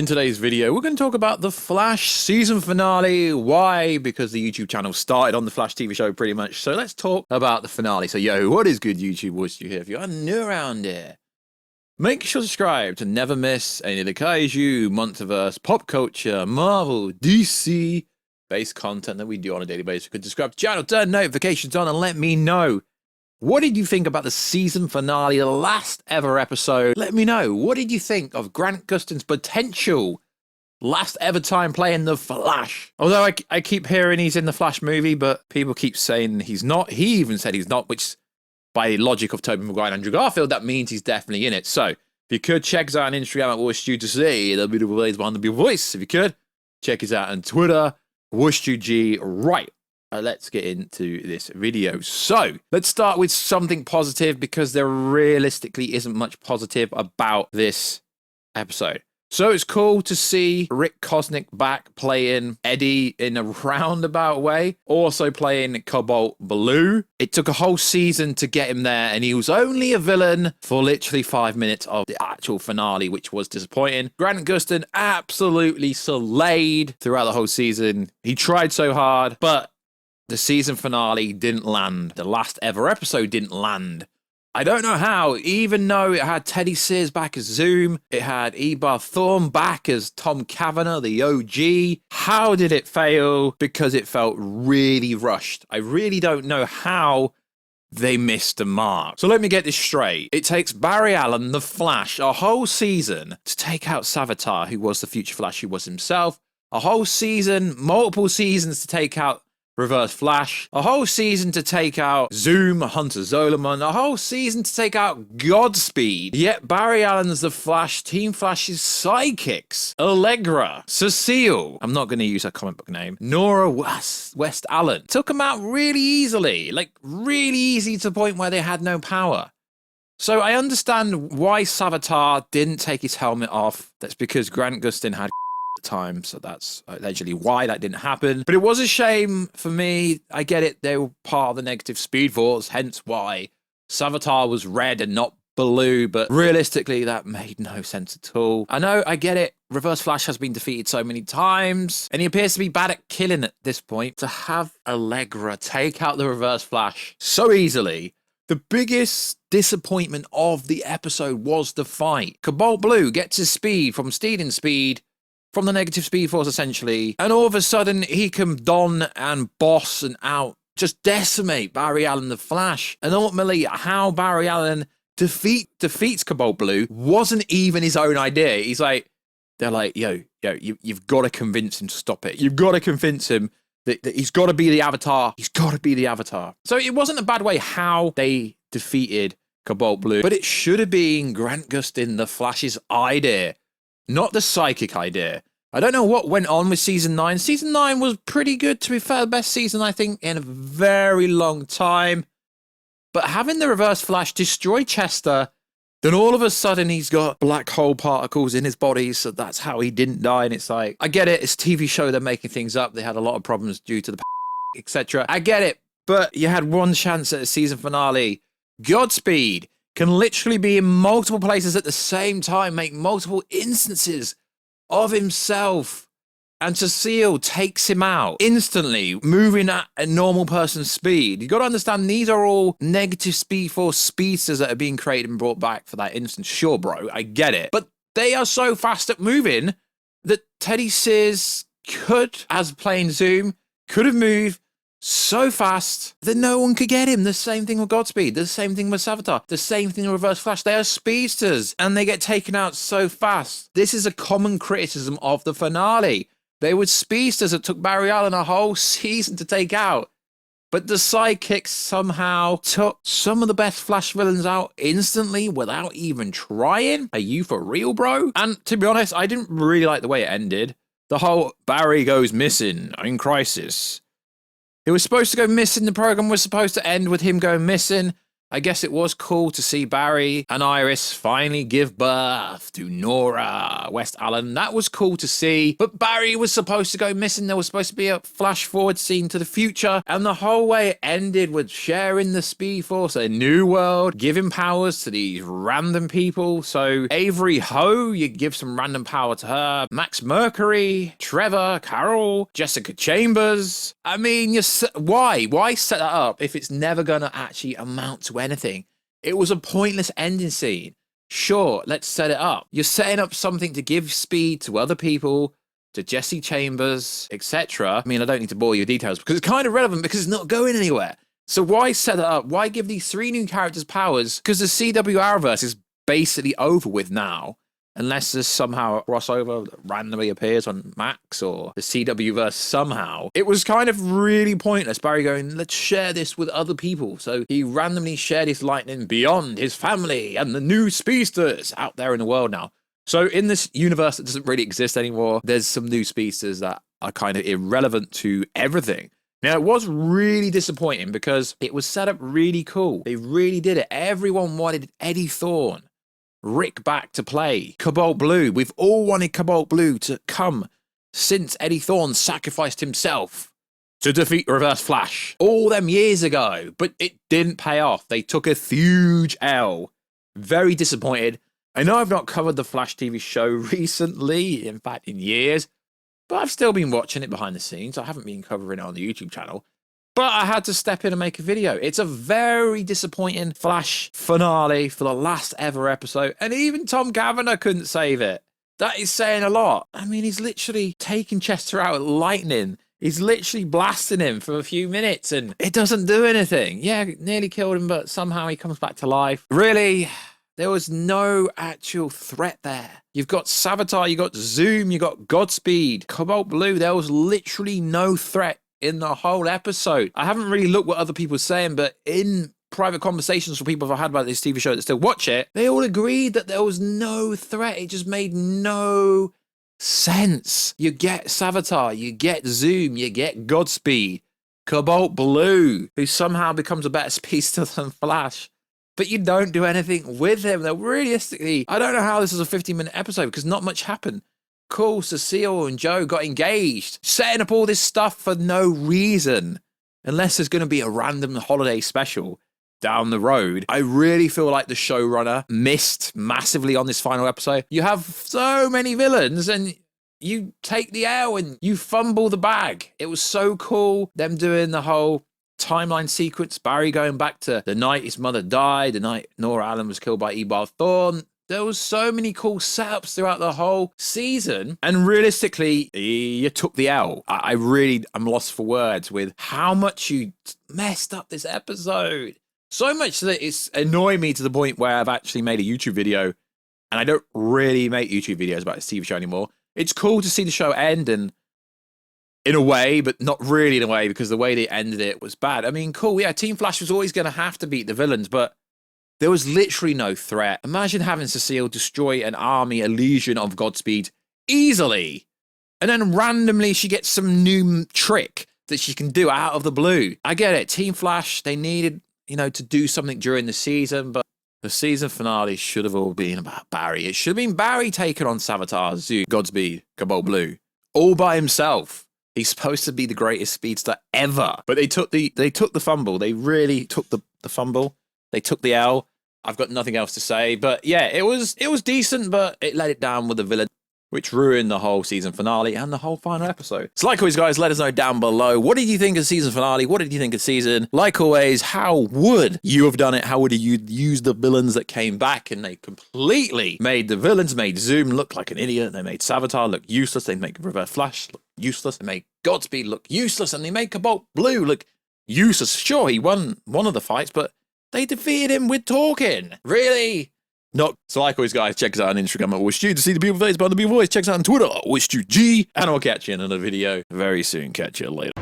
In today's video, we're going to talk about the Flash season finale. Why? Because the YouTube channel started on the Flash TV show pretty much. So let's talk about the finale. So yo, what is good YouTube? What's you here? If you're new around here, make sure to subscribe to never miss any of the Kaiju, Monsterverse, pop culture, Marvel, DC based content that we do on a daily basis. You can subscribe to the channel, turn notifications on, and let me know. What did you think about the season finale, the last ever episode? Let me know. What did you think of Grant Gustin's potential last ever time playing the Flash? Although I keep hearing he's in the Flash movie, but people keep saying he's not. He even said he's not, which by logic of Tobey Maguire and Andrew Garfield, that means he's definitely in it. So if you could check us out on Instagram at Woosh to see the beautiful ladies behind the beautiful voice. If you could, check us out on Twitter, WooshG. Right. Let's get into this video. So let's start with something positive because there realistically isn't much positive about this episode. So it's cool to see Rick Kosnick back playing Eddie in a roundabout way, also playing Cobalt Blue. It took a whole season to get him there, and he was only a villain for literally 5 minutes of the actual finale, which was disappointing. Grant Gustin absolutely slayed throughout the whole season. He tried so hard, but the season finale didn't land. The last ever episode didn't land. I don't know how, even though it had Teddy Sears back as Zoom, it had Ebar Thorne back as Tom Cavanagh, the OG. How did it fail? Because it felt really rushed. I really don't know how they missed the mark. So let me get this straight. It takes Barry Allen, the Flash, a whole season to take out Savitar, who was the future Flash, who was himself. A whole season, multiple seasons to take out Reverse Flash, a whole season to take out Zoom, Hunter Zolomon, a whole season to take out Godspeed. Yet Barry Allen's the Flash, Team Flash's sidekicks, Allegra, Cecile, I'm not going to use her comic book name, Nora West Allen, took them out really easily, like really easy to the point where they had no power. So I understand why Savitar didn't take his helmet off. That's because Grant Gustin had time, so that's allegedly why that didn't happen. But it was a shame for me. I get it, they were part of the negative Speed Force, hence why Savitar was red and not blue, but realistically that made no sense at all. I know, I get it, Reverse Flash has been defeated so many times and he appears to be bad at killing at this point. To have Allegra take out the Reverse Flash so easily, the biggest disappointment of the episode was the fight. Cobalt Blue gets his speed from stealing speed from the negative Speed Force, essentially. And all of a sudden, he can don and boss and out, just decimate Barry Allen, the Flash. And ultimately, how Barry Allen defeats Cobalt Blue wasn't even his own idea. He's like, they're like, yo, you've got to convince him to stop it. You've got to convince him that he's got to be the Avatar. He's got to be the Avatar. So it wasn't a bad way how they defeated Cobalt Blue, but it should have been Grant Gustin, the Flash's idea. Not the psychic idea. I don't know what went on with season 9. Season 9 was pretty good, to be fair. The best season, I think, in a very long time. But having the Reverse Flash destroy Chester, then all of a sudden he's got black hole particles in his body, so that's how he didn't die. And it's like, I get it. It's a TV show. They're making things up. They had a lot of problems due to the etc. I get it. But you had one chance at a season finale. Godspeed can literally be in multiple places at the same time, make multiple instances of himself, and Cecile takes him out instantly, moving at a normal person's speed. You got to understand, these are all negative Speed Force speedsters that are being created and brought back for that instance. Sure, bro, I get it. But they are so fast at moving that Teddy Sears could, as playing Zoom, could have moved so fast that no one could get him. The same thing with Godspeed. The same thing with Savitar. The same thing with Reverse Flash. They are speedsters and they get taken out so fast. This is a common criticism of the finale. They were speedsters that took Barry Allen a whole season to take out. But the sidekicks somehow took some of the best Flash villains out instantly without even trying. Are you for real, bro? And to be honest, I didn't really like the way it ended. The whole Barry goes missing in Crisis. It was supposed to go missing. The program was supposed to end with him going missing. I guess it was cool to see Barry and Iris finally give birth to Nora West Allen. That was cool to see. But Barry was supposed to go missing. There was supposed to be a flash forward scene to the future. And the whole way it ended with sharing the Speed Force, a new world, giving powers to these random people. So Avery Ho, you give some random power to her. Max Mercury, Trevor, Carol, Jessica Chambers. I mean, why? Why set that up if it's never going to actually amount to anything? It was a pointless ending scene. Sure, let's set it up. You're setting up something to give speed to other people, to Jesse Chambers, etc. I mean, I don't need to bore you with details because it's kind of relevant because it's not going anywhere. So why set it up? Why give these 3 new characters powers? Because the CW Arrowverse is basically over with now. Unless there's somehow a crossover that randomly appears on Max or the CW-verse somehow. It was kind of really pointless. Barry going, let's share this with other people. So he randomly shared his lightning beyond his family and the new speedsters out there in the world now. So in this universe that doesn't really exist anymore, there's some new speedsters that are kind of irrelevant to everything. Now, it was really disappointing because it was set up really cool. They really did it. Everyone wanted Eddie Thawne, Rick back to play, Cobalt Blue. We've all wanted Cobalt Blue to come since Eddie Thawne sacrificed himself to defeat Reverse Flash all them years ago, but it didn't pay off. They took a huge L. Very disappointed. I know I've not covered the Flash TV show recently, in fact in years, but I've still been watching it behind the scenes. I haven't been covering it on the YouTube channel. But I had to step in and make a video. It's a very disappointing Flash finale for the last ever episode. And even Tom Cavanagh couldn't save it. That is saying a lot. I mean, he's literally taking Chester out with lightning. He's literally blasting him for a few minutes and it doesn't do anything. Yeah, nearly killed him, but somehow he comes back to life. Really, there was no actual threat there. You've got Savitar, you got Zoom, you got Godspeed, Cobalt Blue. There was literally no threat in the whole episode. I haven't really looked what other people are saying, but in private conversations with people I've had about this TV show that still watch it, they all agreed that there was no threat. It just made no sense. You get Savitar, you get Zoom, you get Godspeed, Cobalt Blue, who somehow becomes a better speedster than Flash, but you don't do anything with him. Now, realistically, I don't know how this is a 15-minute episode because not much happened. Cool, Cecile and Joe got engaged, setting up all this stuff for no reason, unless there's going to be a random holiday special down the road. I really feel like the showrunner missed massively on this final episode. You have so many villains and you take the L and you fumble the bag. It was so cool, them doing the whole timeline sequence, Barry going back to the night his mother died, the night Nora Allen was killed by Ebar Thawne. There was so many cool setups throughout the whole season. And realistically, you took the L. I'm lost for words with how much you messed up this episode. So much that it's annoyed me to the point where I've actually made a YouTube video. And I don't really make YouTube videos about this TV show anymore. It's cool to see the show end and in a way, but not really in a way because the way they ended it was bad. I mean, cool. Yeah, Team Flash was always going to have to beat the villains, but there was literally no threat. Imagine having Cecile destroy an army, a legion of Godspeed easily. And then randomly she gets some new trick that she can do out of the blue. I get it. Team Flash, they needed, to do something during the season, but the season finale should have all been about Barry. It should have been Barry taking on Savitar, Zoo, Godspeed, Cobalt Blue, all by himself. He's supposed to be the greatest speedster ever. But they took the fumble. They really took the fumble. They took the L. I've got nothing else to say, but yeah, it was decent, but it let it down with the villain, which ruined the whole season finale and the whole final episode. So like always, guys, let us know down below. What did you think of season finale? What did you think of season? Like always, how would you have done it? How would you use the villains that came back and they completely made the villains, made Zoom look like an idiot. They made Savitar look useless. They made Reverse Flash look useless. They made Godspeed look useless. And they made Cobalt Blue look useless. Sure, he won one of the fights, but they defeated him with talking. Really? Not. So like always, guys, check us out on Instagram at WishYou to see the people face behind the people voice. Check us out on Twitter at WishYouG. And I'll catch you in another video very soon. Catch you later.